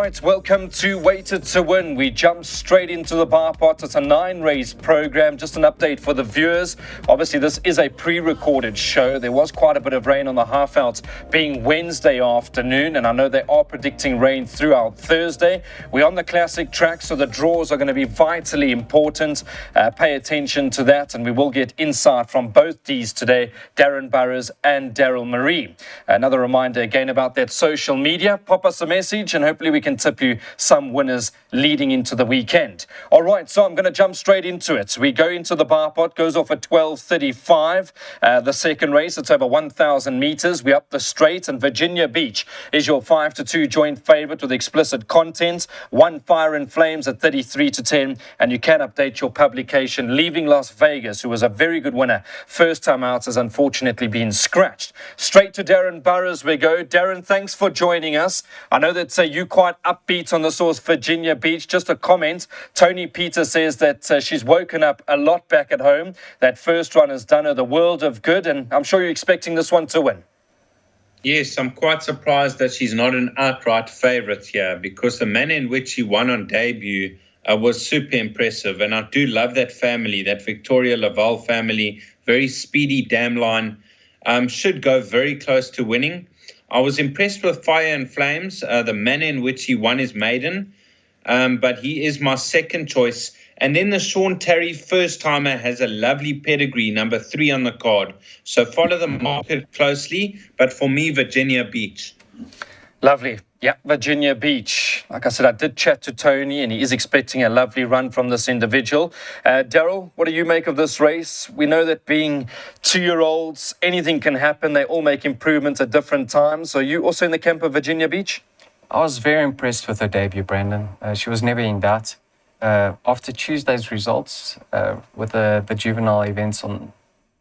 right, welcome to Weighted to Win. We jump straight into the bar pot. It's a 9-race program. Just an update for the viewers. Obviously, this is a pre-recorded show. There was quite a bit of rain on the half-outs being Wednesday afternoon, and I know they are predicting rain throughout Thursday. We're on the classic track, so the draws are going to be vitally important. Pay attention to that, and we will get insight from both these today, Darren Burrows and Daryl Marie. Another reminder again about that social media. Pop us a message, and hopefully we can tip you some winners leading into the weekend. All right, so I'm going to jump straight into it. We go into the bar pot, goes off at 12:35. The second race, it's over 1,000 meters. We're up the straight, and Virginia Beach is your 5-2 joint favorite with explicit content. One Fire and Flames at 33-10, and you can update your publication. Leaving Las Vegas, who was a very good winner first time out, has unfortunately been scratched. Straight to Darren Burrows we go. Darren, thanks for joining us. I know that you quite upbeat on the source Virginia Beach. Just a comment. Tony Peter says that she's woken up a lot back at home. That first run has done her the world of good, and I'm sure you're expecting this one to win. Yes, I'm quite surprised that she's not an outright favourite here, because the manner in which she won on debut was super impressive. And I do love that family, that Victoria Laval family. Very speedy dam line. Should go very close to winning. I was impressed with Fire and Flames, the manner in which he won his maiden. But he is my second choice. And then the Sean Terry first-timer has a lovely pedigree, number 3 on the card. So follow the market closely. But for me, Virginia Beach. Lovely. Yeah, Virginia Beach. Like I said, I did chat to Tony, and he is expecting a lovely run from this individual. Daryl, what do you make of this race? We know that being 2-year-olds, anything can happen. They all make improvements at different times. So you also in the camp of Virginia Beach? I was very impressed with her debut, Brandon. She was never in doubt. After Tuesday's results with the juvenile events on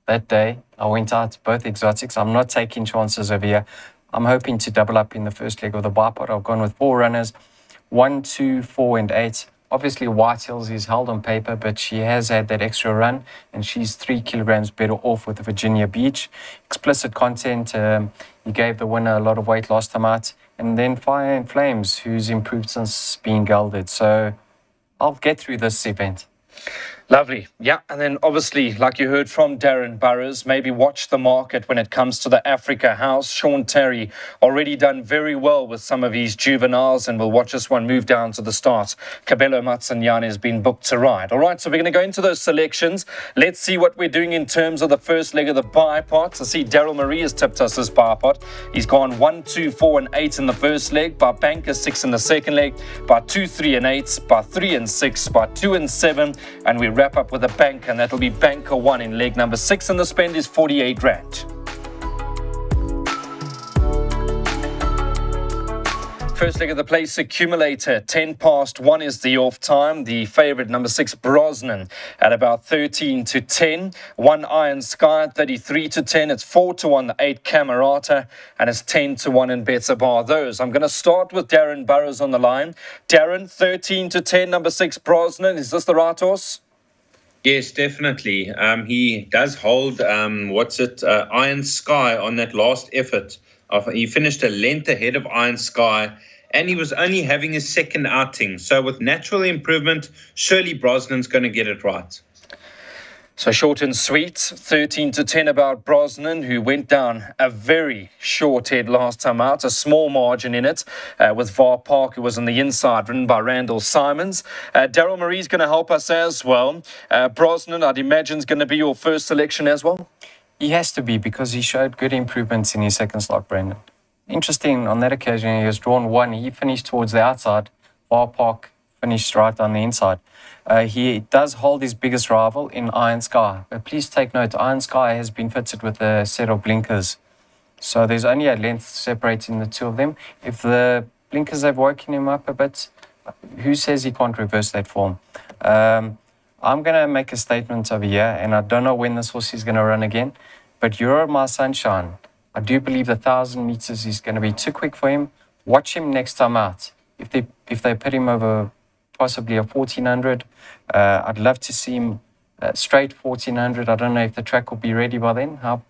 that day, I went out both exotics. I'm not taking chances over here. I'm hoping to double up in the first leg of the bar pot. I've gone with 4 runners, 1, 2, 4, and 8. Obviously, White Hills is held on paper, but she has had that extra run, and she's 3 kilograms better off with the Virginia Beach. Explicit content, he gave the winner a lot of weight last time out. And then Fire and Flames, who's improved since being gelded. So I'll get through this event. Lovely. Yeah, and then obviously, like you heard from Darren Burrows, maybe watch the market when it comes to the Africa House. Sean Terry already done very well with some of his juveniles, and we'll watch this one move down to the start. Cabello Matsanyane has been booked to ride. All right, so we're going to go into those selections. Let's see what we're doing in terms of the first leg of the buy pot. I see Daryl Marie has tipped us this buy pot. He's gone 1, 2, 4, and 8 in the first leg, by Banker 6 in the second leg, by 2, 3, and 8, by 3 and 6, by 2 and 7, and we wrap up with a bank, and that'll be Banker 1 in leg number 6, and the spend is 48 Rand. First leg of the place accumulator, 10 past 1 is the off time. The favourite, number 6, Brosnan, at about 13-10. 1 Iron Sky, 33-10. It's 4-1, the 8 Camerata, and it's 10-1 in Better Bar Those. I'm going to start with Darren Burrows on the line. Darren, 13-10, number 6, Brosnan. Is this the right horse? Yes, definitely. He does hold, Iron Sky on that last effort. He finished a length ahead of Iron Sky, and he was only having his second outing. So with natural improvement, surely Brosnan's going to get it right. So short and sweet, 13-10 about Brosnan, who went down a very short head last time out, a small margin in it, with VAAL Park, who was on the inside, ridden by Randall Simons. Daryl Marie's going to help us as well. Brosnan, I'd imagine, is going to be your first selection as well? He has to be, because he showed good improvements in his second slot, Brandon. Interesting, on that occasion, he was drawn 1. He finished towards the outside. VAAL Park finished right on the inside. He does hold his biggest rival in Iron Sky. But please take note, Iron Sky has been fitted with a set of blinkers. So there's only a length separating the two of them. If the blinkers have woken him up a bit, who says he can't reverse that form? I'm going to make a statement over here, and I don't know when this horse is going to run again, but you're my sunshine. I do believe the 1,000 meters is going to be too quick for him. Watch him next time out. If they put him over possibly a 1,400, I'd love to see him straight 1,400. I don't know if the track will be ready by then. How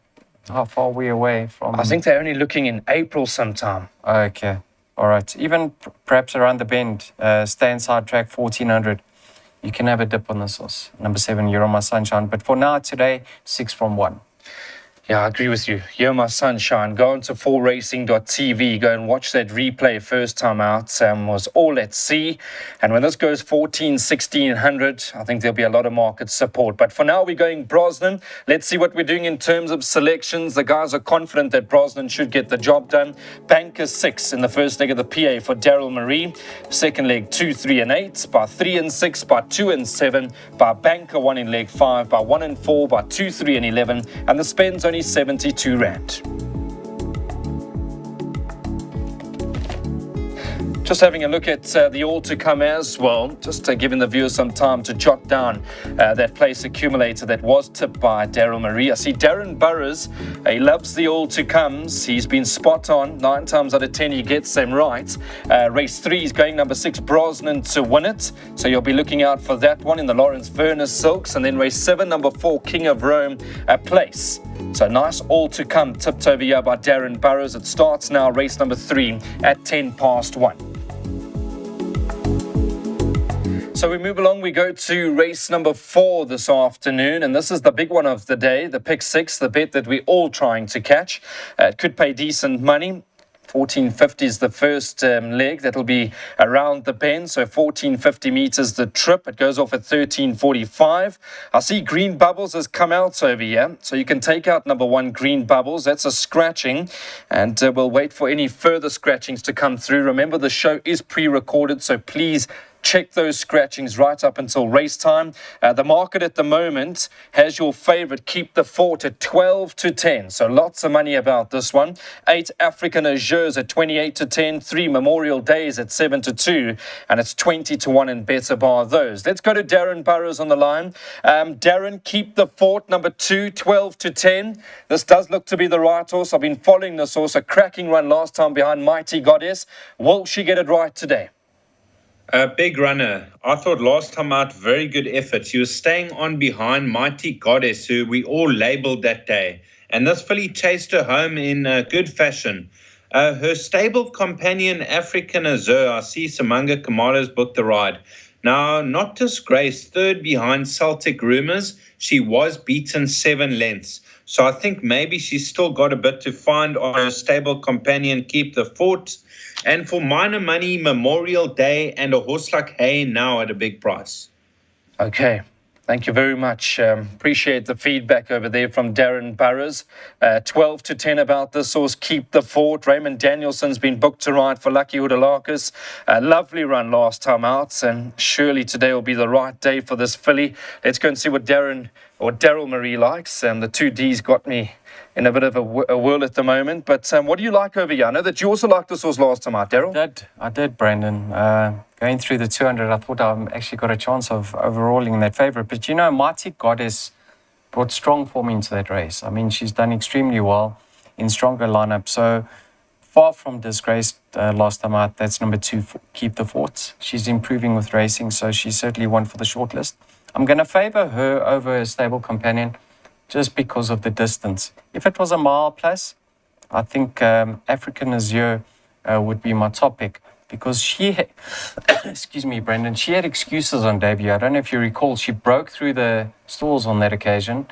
far are we away from? I think they're only looking in April sometime. Okay. All right, even perhaps around the bend, stay inside track 1400. You can have a dip on this horse. Number 7, You're On My Sunshine. But for now, today, 6 from 1. Yeah, I agree with you. You're my sunshine. Go on to 4racing.tv. Go and watch that replay first time out. Was all at sea. And when this goes 14, 1600, I think there'll be a lot of market support. But for now, we're going Brosnan. Let's see what we're doing in terms of selections. The guys are confident that Brosnan should get the job done. Banker 6 in the first leg of the PA for Daryl Marie. Second leg 2, 3 and 8. By 3 and 6. By 2 and 7. By Banker 1 in leg 5. By 1 and 4. By 2, 3 and 11. And the spend's only 72 Rand. Just having a look at the all to come as well, just giving the viewers some time to jot down that place accumulator that was tipped by Daryl Marie. I see Darren Burrows, he loves the all to comes. He's been spot on. 9 times out of 10 he gets them right. Race 3 is going number 6 Brosnan to win it. So you'll be looking out for that one in the Lawrence Furness Silks. And then race 7, number 4 King of Rome place. So nice all to come tipped over here by Darren Burrows. It starts now, race number 3 at 10 past 1. So we move along, we go to race number 4 this afternoon, and this is the big one of the day, the pick 6, the bet that we're all trying to catch. It could pay decent money. 1450 is the first leg. That'll be around the bend. So 1450 meters the trip. It goes off at 1345. I see Green Bubbles has come out over here. So you can take out number 1 Green Bubbles. That's a scratching. And we'll wait for any further scratchings to come through. Remember, the show is pre-recorded. So please check those scratchings right up until race time. The market at the moment has your favorite Keep the Fort at 12 to 10. So lots of money about this one. 8 African Azures at 28 to 10. 3 Memorial Days at 7 to 2. And it's 20 to 1 and better bar those. Let's go to Darren Burrows on the line. Darren, Keep the Fort, number 2, 12 to 10. This does look to be the right horse. I've been following this horse. A cracking run last time behind Mighty Goddess. Will she get it right today? A big runner. I thought last time out, very good effort. She was staying on behind Mighty Goddess, who we all labelled that day. And this filly chased her home in good fashion. Her stable companion, African Azure, I see Samanga Kamala's booked the ride. Now, not disgraced, third behind Celtic Rumours. She was beaten 7 lengths. So I think maybe she's still got a bit to find on her stable companion, Keep the Fort. And for minor money, Memorial Day and a horse like Hay now at a big price. Okay. Thank you very much. Appreciate the feedback over there from Darren Burrows. 12 to 10 about this horse, Keep the Fort. Raymond Danielson's been booked to ride for Lucky Hoodalakis. A lovely run last time out, and surely today will be the right day for this filly. Let's go and see what Daryl Marie likes. The 2Ds got me in a bit of a whirl at the moment. But what do you like over here? I know that you also liked this horse last time out, Daryl. I did, Brandon. Going through the 200, I thought I actually got a chance of overruling in that favourite. But, Mighty Goddess brought strong form into that race. I mean, she's done extremely well in stronger lineup. So, far from disgraced last time out. That's number 2, Keep the Fort. She's improving with racing, so she's certainly one for the shortlist. I'm going to favour her over a stable companion just because of the distance. If it was a mile plus, I think African Azure would be my top pick. Because she had, excuse me, Brendan, she had excuses on debut. I don't know if you recall, she broke through the stalls on that occasion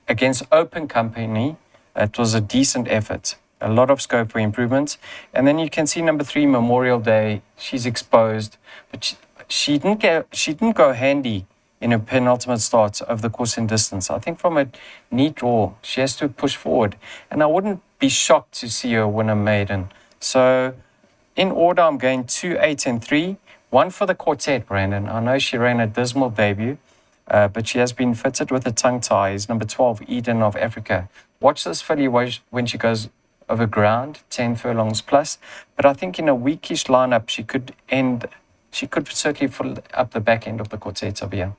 against Open Company. It was a decent effort, a lot of scope for improvements. And then you can see number 3, Memorial Day. She's exposed, but she didn't go handy in her penultimate starts over the course and distance. I think from a neat draw, she has to push forward. And I wouldn't be shocked to see her win a maiden. So, in order, I'm going 2, 8, and 3. 1 for the quartet, Brandon. I know she ran a dismal debut, but she has been fitted with a tongue tie. Is number 12, Eden of Africa. Watch this filly when she goes over ground, 10 furlongs plus. But I think in a weakish lineup, she could certainly fill up the back end of the quartet over here.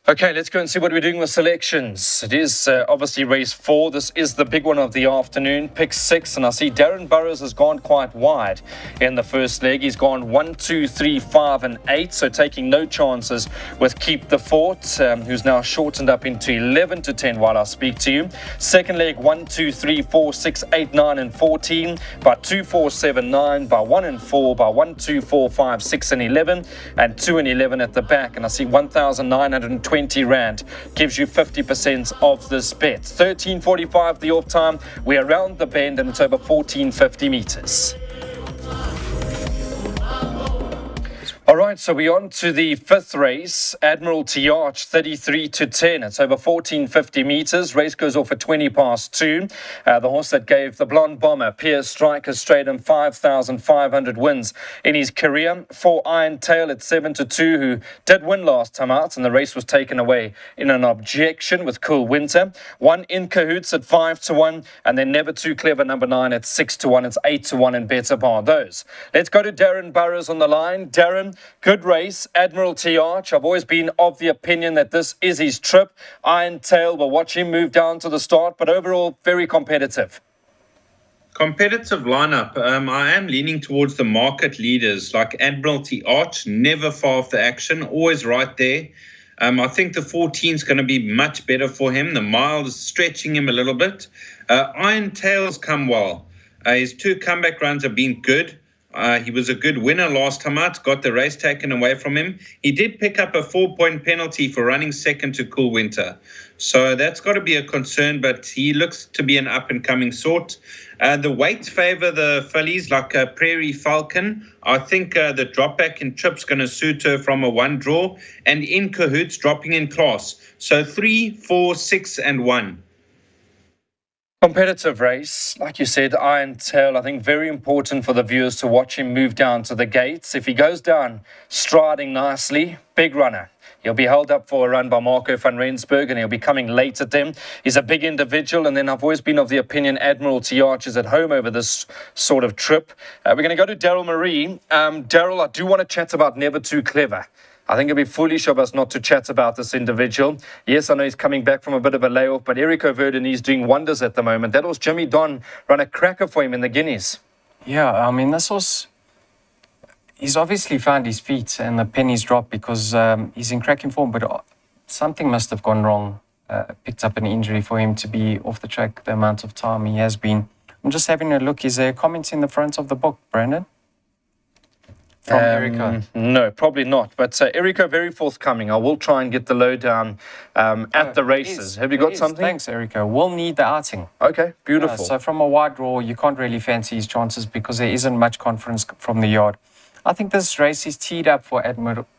Okay, let's go and see what we're doing with selections. It is obviously race 4. This is the big one of the afternoon. Pick 6, and I see Darren Burrows has gone quite wide in the first leg. He's gone 1, 2, 3, 5, and 8, so taking no chances with Keep the Fort, who's now shortened up into 11 to 10 while I speak to you. Second leg, 1, 2, 3, 4, 6, 8, 9, and 14. By 2, 4, 7, 9. By 1 and 4. By 1, 2, 4, 5, 6, and 11. And 2 and 11 at the back. And I see 1,920 Rand gives you 50% of this bet. 13:45 the off time. We're around the bend and it's over 1450 meters. All right, so we're on to the fifth race, Admiralty Arch, 33 to 10. It's over 1450 meters. Race goes off at 20 past 2. The horse that gave the Blonde Bomber, Piers Striker Straight, 5,500 wins in his career. 4 Iron Tail at 7 to 2, who did win last time out, and the race was taken away in an objection with Cool Winter. 1 In Cahoots at 5 to 1, and then Never Too Clever, number 9 at 6 to 1. It's 8 to 1 and better bar those. Let's go to Darren Burrows on the line. Darren, good race, Admiralty Arch. I've always been of the opinion that this is his trip. Iron Tail, we'll watch him move down to the start, but overall, very competitive. Competitive lineup. I am leaning towards the market leaders like Admiralty Arch, never far off the action, always right there. I think the 14 is going to be much better for him. The mile is stretching him a little bit. Iron Tail's come well. His 2 comeback runs have been good. He was a good winner last time out, got the race taken away from him. He did pick up a 4-point penalty for running second to Cool Winter. So that's got to be a concern, but he looks to be an up-and-coming sort. The weights favour the fillies like Prairie Falcon. I think the drop back in trip's going to suit her from a 1 draw, and In Cahoots dropping in class. So 3, 4, 6, and 1. Competitive race, like you said, Iron Tail, I think very important for the viewers to watch him move down to the gates. If he goes down striding nicely, big runner. He'll be held up for a run by Marco van Rensburg, and he'll be coming late at them. He's a big individual, and then I've always been of the opinion Admiralty Arch is at home over this sort of trip. We're going to go to Daryl Marie. Daryl, I do want to chat about Never Too Clever. I think it'd be foolish of us not to chat about this individual. Yes, I know he's coming back from a bit of a layoff, but Erico Verdon is doing wonders at the moment. That was Jimmy Don run a cracker for him in the Guineas. Yeah, I mean, this was... He's obviously found his feet and the pennies dropped because he's in cracking form, but something must have gone wrong. Picked up an injury for him to be off the track the amount of time he has been. I'm just having a look. Is there comments in the front of the book, Brandon? From Erico? No, probably not. But Erico, very forthcoming. I will try and get the lowdown at the races. Have you got something? Thanks, Erico. We'll need the outing. Okay, beautiful. So from a wide draw, you can't really fancy his chances because there isn't much confidence from the yard. I think this race is teed up for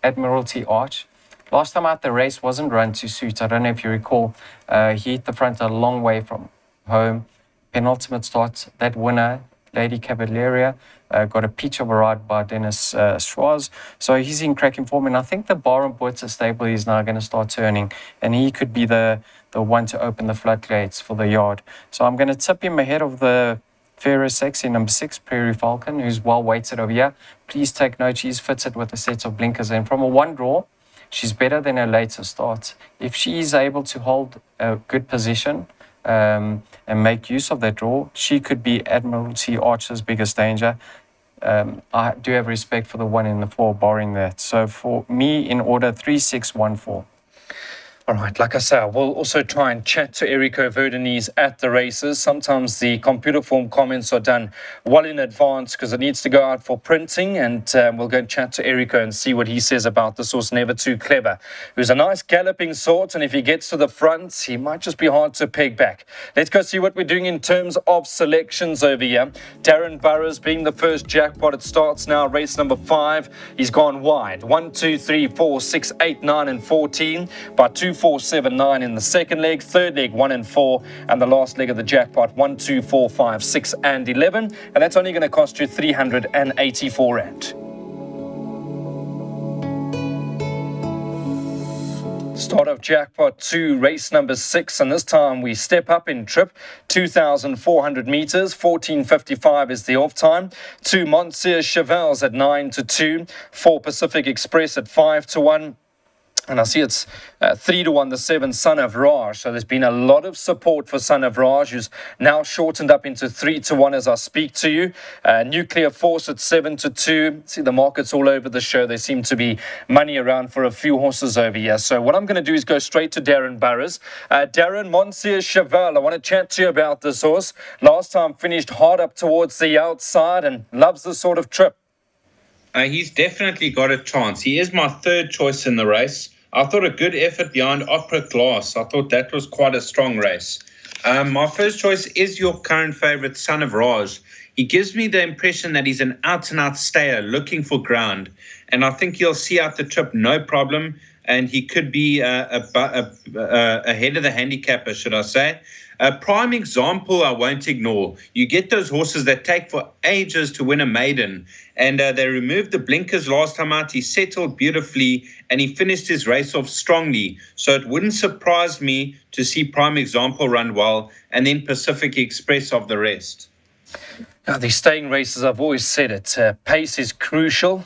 Admiralty Arch. Last time out, the race wasn't run to suit. I don't know if you recall. He hit the front a long way from home. Penultimate start. That winner, Lady Cavaliera, got a peach of a ride by Dennis Schwarz. So he's in cracking form. And I think the Baron Boitzer stable is now going to start turning. And he could be the one to open the floodgates for the yard. So I'm going to tip him ahead of the fairer sexy number 6, Prairie Falcon, who's well weighted over here. Please take note, she's fitted with a set of blinkers. And from a 1 draw, she's better than her later start. If she is able to hold a good position and make use of that draw, she could be Admiralty Archer's biggest danger. I do have respect for the 1 in the 4, barring that. So for me, in order, 3, 6, 1, 4. All right, like I say, we'll also try and chat to Erico Verdenese at the races. Sometimes the computer form comments are done well in advance because it needs to go out for printing, and we'll go and chat to Erico and see what he says about this horse, Never Too Clever, who's a nice galloping sort, and if he gets to the front, he might just be hard to peg back. Let's go see what we're doing in terms of selections over here. Darren Burrows being the first jackpot. It starts now, race number 5. He's gone wide. 1, 2, 3, 4, 6, 8, 9, and 14 by 2, 4, 7, 9 in the second leg, third leg 1 and 4, and the last leg of the jackpot 1, 2, 4, 5, 6, and 11, and that's only going to cost you 384 Rand. Start of jackpot 2, race number 6, and this time we step up in trip. 2,400 meters, 14:55 is the off time. 2 Monsieur Chevals at 9 to 2, 4 Pacific Express at 5 to 1. And I see it's 3-1, the 7, Son of Raj. So there's been a lot of support for Son of Raj, who's now shortened up into 3-1 as I speak to you. Nuclear Force at 7-2. See the markets all over the show. There seem to be money around for a few horses over here. So what I'm going to do is go straight to Darren Burrows. Darren, Monsieur Cheval, I want to chat to you about this horse. Last time finished hard up towards the outside and loves this sort of trip. He's definitely got a chance. He is my third choice in the race. I thought a good effort behind Opera Glass. I thought that was quite a strong race. My first choice is your current favourite, Son of Raj. He gives me the impression that he's an out-and-out stayer looking for ground. And I think he'll see out the trip no problem. And he could be ahead of the handicapper, should I say. A prime example I won't ignore. You get those horses that take for ages to win a maiden, and they removed the blinkers last time out. He settled beautifully, and he finished his race off strongly. So it wouldn't surprise me to see prime example run well, and then Pacific Express of the rest. Now, these staying races, I've always said it, pace is crucial.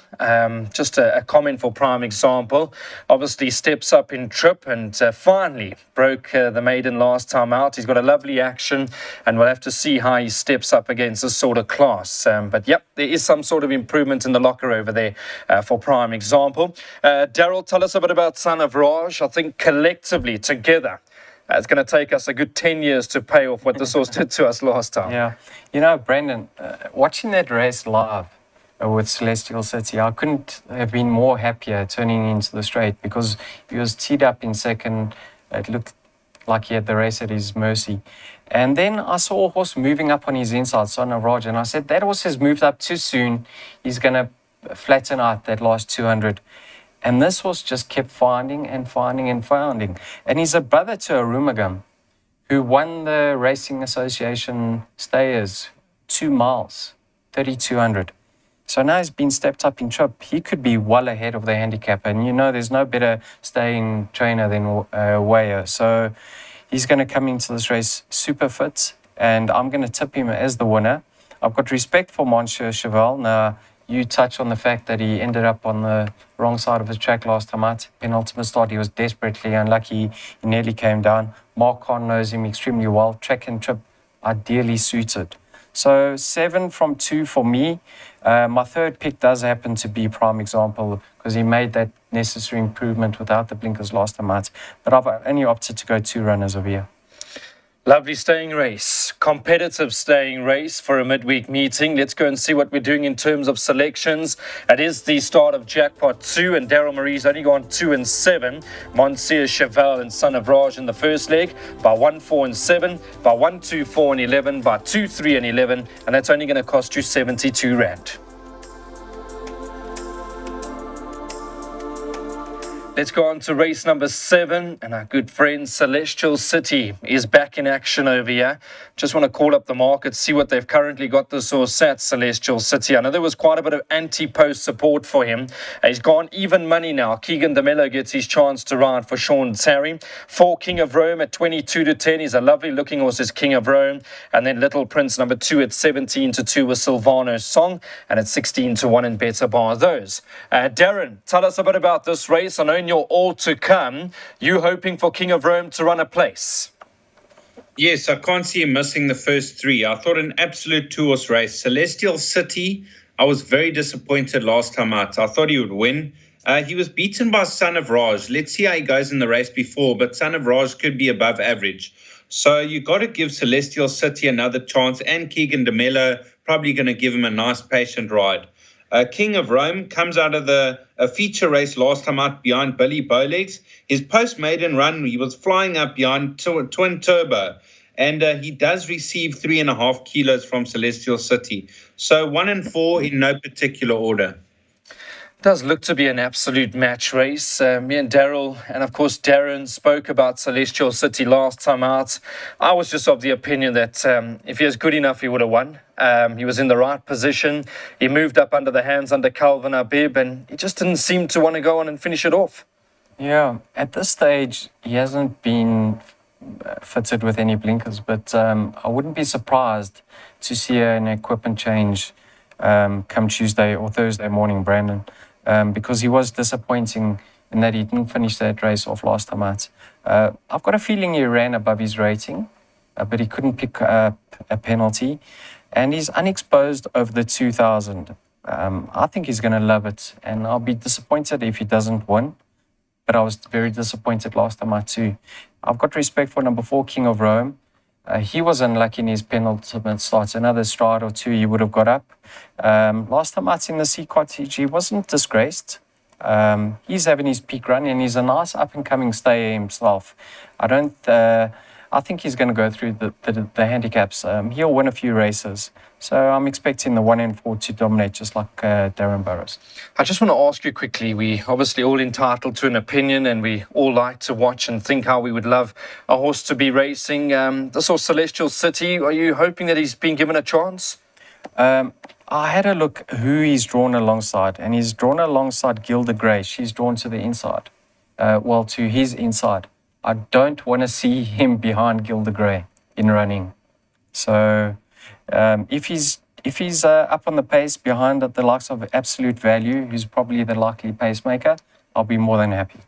Just a comment for prime example. Obviously steps up in trip and finally broke the maiden last time out. He's got a lovely action and we'll have to see how he steps up against this sort of class. But yep, there is some sort of improvement in the locker over there for prime example. Daryl, tell us a bit about Son of Raj. I think collectively together, it's going to take us a good 10 years to pay off what this horse did to us last time. Yeah. You know, Brendan, watching that race live with Celestial City, I couldn't have been more happier turning into the straight because he was teed up in second. It looked like he had the race at his mercy. And then I saw a horse moving up on his inside, Son of Raj, and I said, that horse has moved up too soon. He's going to flatten out that last 200. And this horse just kept finding and finding and finding. And he's a brother to Arumagam, who won the Racing Association Stayers 2 miles, 3,200. So now he's been stepped up in trip. He could be well ahead of the handicapper. And you know there's no better staying trainer than Weyer. So he's going to come into this race super fit. And I'm going to tip him as the winner. I've got respect for Monsieur Cheval. Now, you touch on the fact that he ended up on the wrong side of his track last time out. Penultimate start, he was desperately unlucky. He nearly came down. Mark Khan knows him extremely well. Track and trip, ideally suited. So 7 from 2 for me. My third pick does happen to be prime example because he made that necessary improvement without the blinkers last time out. But I've only opted to go 2 runners over here. Lovely staying race, competitive staying race for a midweek meeting. Let's go and see what we're doing in terms of selections. It is the start of Jackpot 2 and Daryl Marie's only gone 2 and 7. Monsieur Cheval and Son of Raj in the first leg by 1, 4 and 7, by 1, 2, 4 and 11, by 2, 3 and 11. And that's only going to cost you 72 Rand. Let's go on to race number 7, and our good friend Celestial City is back in action over here. Just want to call up the market, see what they've currently got this horse at, Celestial City. I know there was quite a bit of anti-post support for him. He's gone even money now. Keegan DeMello gets his chance to ride for Sean Terry. 4 King of Rome at 22 to 10. He's a lovely looking horse, is King of Rome. And then Little Prince number 2 at 17 to 2 with Silvano's Song, and at 16 to 1 in Better Bar those. Darren, tell us a bit about this race. I know in your all to come, you hoping for King of Rome to run a place? Yes, I can't see him missing the first 3. I thought an absolute 2-horse race. Celestial City, I was very disappointed last time out. I thought he would win. He was beaten by Son of Raj. Let's see how he goes in the race before, but Son of Raj could be above average. So you got to give Celestial City another chance, and Keegan DeMello probably going to give him a nice patient ride. King of Rome comes out of a feature race last time out behind Billy Bowlegs. His post-maiden run, he was flying up behind Twin Turbo. And he does receive 3.5 kilos from Celestial City. So 1 and 4 in no particular order. Does look to be an absolute match race. Me and Daryl, and of course Darren, spoke about Celestial City last time out. I was just of the opinion that if he was good enough, he would have won. He was in the right position. He moved up under the hands under Calvin Abib, and he just didn't seem to want to go on and finish it off. Yeah, at this stage, he hasn't been fitted with any blinkers, but I wouldn't be surprised to see an equipment change come Tuesday or Thursday morning, Brandon. Because he was disappointing and that he didn't finish that race off last time out. I've got a feeling he ran above his rating, but he couldn't pick up a penalty. And he's unexposed over the 2000. I think he's going to love it, and I'll be disappointed if he doesn't win. But I was very disappointed last time out too. I've got respect for number 4, King of Rome. He was unlucky in his penultimate starts. Another stride or two, he would have got up. Last time out in the C Cottage, he wasn't disgraced. He's having his peak run, and he's a nice up-and-coming stayer himself. I think he's going to go through the handicaps. He'll win a few races. So I'm expecting the 1 and 4 to dominate, just like Darren Burrows. I just want to ask you quickly, we obviously all entitled to an opinion, and we all like to watch and think how we would love a horse to be racing. This horse, Celestial City, are you hoping that he's been given a chance? I had a look who he's drawn alongside, and he's drawn alongside Gilda Gray. She's drawn to the inside, to his inside. I don't want to see him behind Gilda Gray in running. So if he's up on the pace behind the likes of Absolute Value, who's probably the likely pacemaker, I'll be more than happy.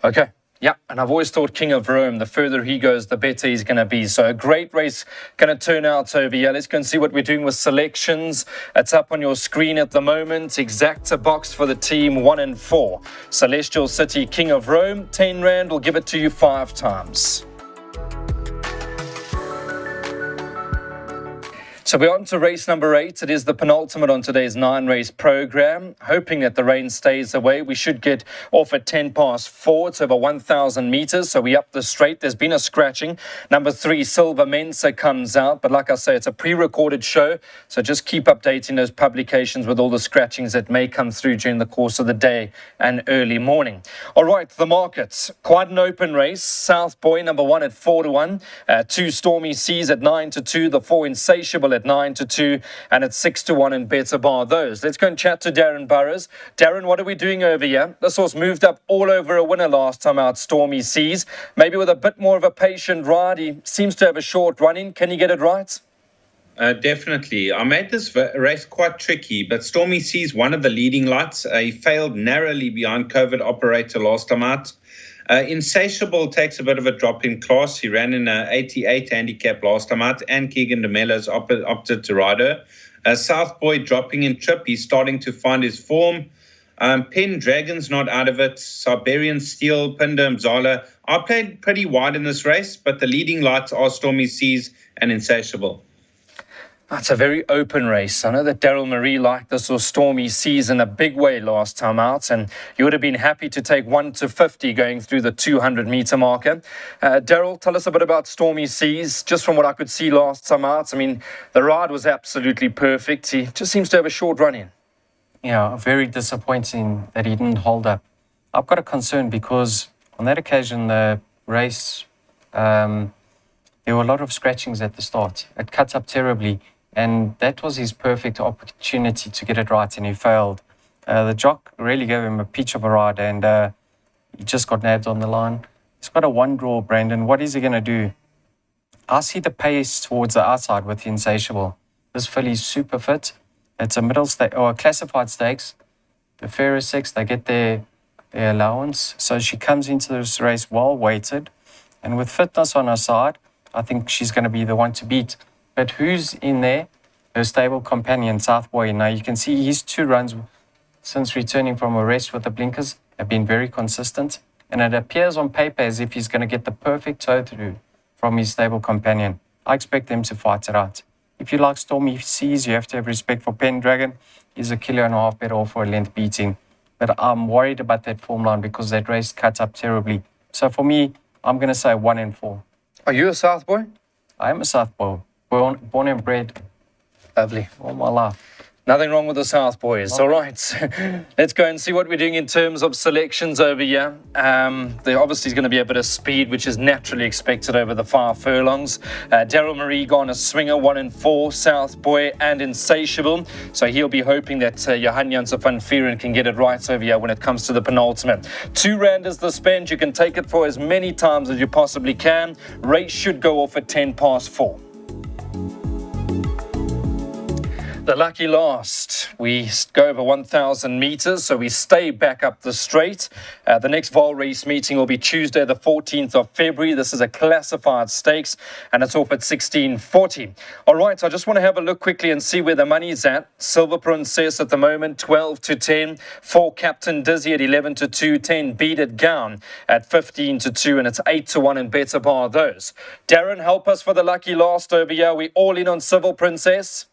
Okay. Yeah, and I've always thought King of Rome, the further he goes, the better he's going to be. So a great race going to turn out over here. Let's go and see what we're doing with selections. It's up on your screen at the moment. Exacta box for the team 1 and 4. Celestial City, King of Rome, 10 Rand. We'll give it to you 5 times. So we're on to race number 8. It is the penultimate on today's 9-race program. Hoping that the rain stays away. We should get off at 10 past 4. It's over 1,000 meters, so we up the straight. There's been a scratching. Number 3, Silver Mensa comes out. But like I say, it's a pre-recorded show, so just keep updating those publications with all the scratchings that may come through during the course of the day and early morning. All right, the markets. Quite an open race. South Boy, number 1 at 4-1. 2 Stormy Seas at 9-2. The 4 Insatiable at 9-2, and it's 6-1 and better bar those. Let's go and chat to Darren Burrows. Darren, what are we doing over here? This horse moved up all over a winner last time out, Stormy Seas. Maybe with a bit more of a patient ride. He seems to have a short run in. Can he get it right? Definitely. I made this race quite tricky, but Stormy Seas, one of the leading lights. He failed narrowly behind COVID Operator last time out. Insatiable takes a bit of a drop in class. He ran in an 88 handicap last time out, and Keegan de Mello's opted to ride her. South Boy dropping in trip. He's starting to find his form. Pendragon's not out of it. Siberian Steel, Pinda Mzala. I played pretty wide in this race, but the leading lights are Stormy Seas and Insatiable. That's a very open race. I know that Daryl Marie liked this or Stormy Seas in a big way last time out, and you would have been happy to take 1 to 50 going through the 200-meter marker. Daryl, tell us a bit about Stormy Seas. Just from what I could see last time out, I mean, the ride was absolutely perfect. He just seems to have a short run in. Yeah, very disappointing that he didn't hold up. I've got a concern because on that occasion, the race, there were a lot of scratchings at the start. It cut up terribly. And that was his perfect opportunity to get it right, and he failed. The jock really gave him a peach of a ride, and he just got nabbed on the line. He's got a 1 draw, Brandon. What is he going to do? I see the pace towards the outside with Insatiable. This filly's super fit. It's a middle stake or a classified stakes. The fairest 6, they get their allowance. So she comes into this race well weighted, and with fitness on her side, I think she's going to be the one to beat. But who's in there? Her stable companion, South Boy. Now, you can see his 2 runs since returning from a rest with the blinkers have been very consistent. And it appears on paper as if he's going to get the perfect toe-through from his stable companion. I expect them to fight it out. If you like Stormy Seas, you have to have respect for Pendragon. He's a kilo and a half better off for a length beating. But I'm worried about that form line because that race cut up terribly. So for me, I'm going to say 1 and 4. Are you a South Boy? I am a South Boy. Born and bred. Lovely. All my life. Nothing wrong with the South Boys. All right. Let's go and see what we're doing in terms of selections over here. There obviously is going to be a bit of speed, which is naturally expected over the 5 furlongs. Daryl Marie gone a swinger, 1 and 4, South Boy and Insatiable. So he'll be hoping that Johan Janssen van Vieren can get it right over here when it comes to the penultimate. 2 Rand is the spend. You can take it for as many times as you possibly can. Race should go off at 10 past 4. The lucky last. We go over 1,000 meters, so we stay back up the straight. The next VAAL race meeting will be Tuesday, the 14th of February. This is a classified stakes, and it's off at 16:40. All right, so I just want to have a look quickly and see where the money's at. Silver Princess at the moment, 12 to 10. 4 Captain Dizzy at 11 to 2. 10 Beat It Gown at 15 to 2, and it's 8 to 1 and better bar those. Darren, help us for the lucky last over here. We all in on Silver Princess?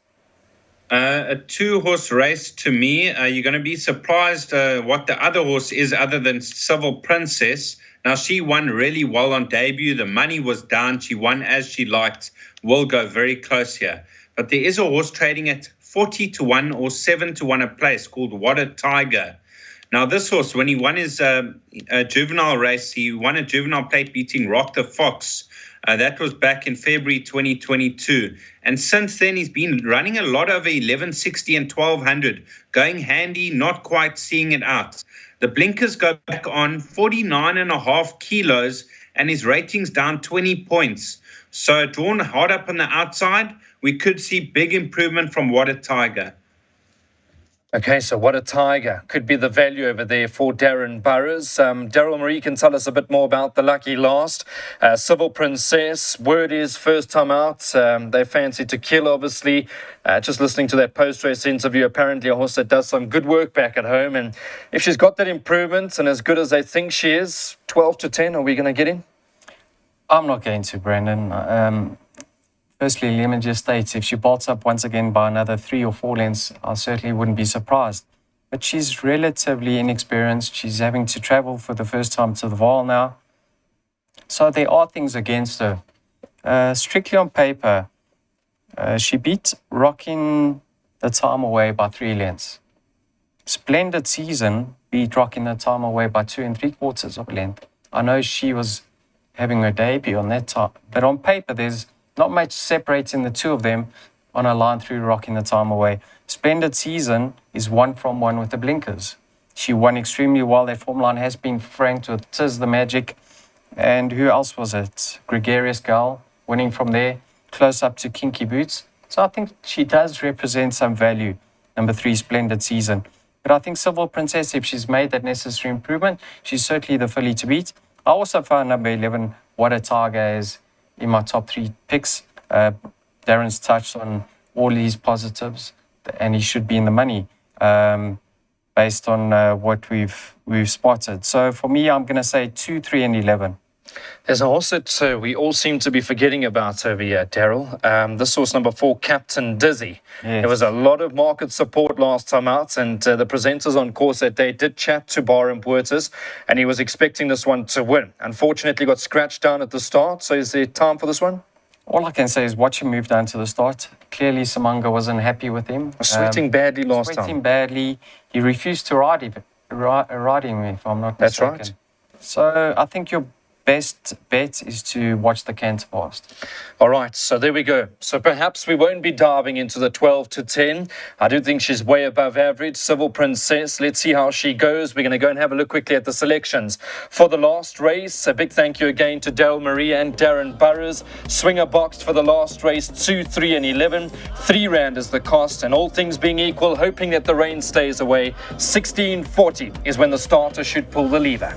A 2-horse race to me. You're going to be surprised what the other horse is other than Civil Princess. Now, she won really well on debut. The money was down. She won as she liked. Will go very close here. But there is a horse trading at 40 to 1 or 7 to 1 a place called What a Tiger. Now, this horse, when he won his juvenile race, he won a juvenile plate beating Rock the Fox. That was back in February 2022. And since then, he's been running a lot over 1160 and 1200, going handy, not quite seeing it out. The blinkers go back on 49.5 kilos, and his rating's down 20 points. So drawn hard up on the outside, we could see big improvement from What a Tiger. Okay, so What a Tiger could be the value over there for Darren Burrows. Daryl Marie can tell us a bit more about the lucky last. Civil Princess, word is first time out. They fancy to kill, obviously. Just listening to that post-race interview, apparently a horse that does some good work back at home. And if she's got that improvement and as good as they think she is, 12 to 10, are we going to get in? I'm not going to, Brandon. Firstly, let me just state, if she bolts up once again by another 3 or 4 lengths, I certainly wouldn't be surprised. But she's relatively inexperienced. She's having to travel for the first time to the VAAL now. So there are things against her. Strictly on paper, she beat Rocking the Time Away by 3 lengths. Splendid Season beat Rocking the Time Away by 2 3/4 of a length. I know she was having her debut on that time, but on paper, there's not much separating the two of them on a line through Rocking the Time Away. Splendid Season is 1 from 1 with the blinkers. She won extremely well. That form line has been franked with Tis the Magic. And who else was it? Gregarious Gal winning from there, close up to Kinky Boots. So I think she does represent some value. Number 3, Splendid Season. But I think Civil Princess, if she's made that necessary improvement, she's certainly the filly to beat. I also found number 11, What a Tiger, is in my top 3 picks. Darren's touched on all these positives, and he should be in the money based on what we've spotted. So for me, I'm going to say 2, 3, and 11. There's a horse that we all seem to be forgetting about over here, Daryl. This horse, number 4, Captain Dizzy. Yes. There was a lot of market support last time out, and the presenters on course that day did chat to Baron Puertas, and he was expecting this one to win. Unfortunately, got scratched down at the start. So is there time for this one? All I can say is watch him move down to the start. Clearly, Samanga wasn't happy with him. Sweating badly last time. Sweating badly. He refused to ride him, if I'm not mistaken. That's right. So I think your best bet is to watch the canter past. All right, so there we go. So perhaps we won't be diving into the 12 to 10. I do think she's way above average. Civil Princess, let's see how she goes. We're going to go and have a look quickly at the selections for the last race. A big thank you again to Daryl Marie and Darren Burrows. Swinger boxed for the last race, 2, 3, and 11. 3 rand is the cost, and all things being equal, hoping that the rain stays away, 16:40 is when the starter should pull the lever.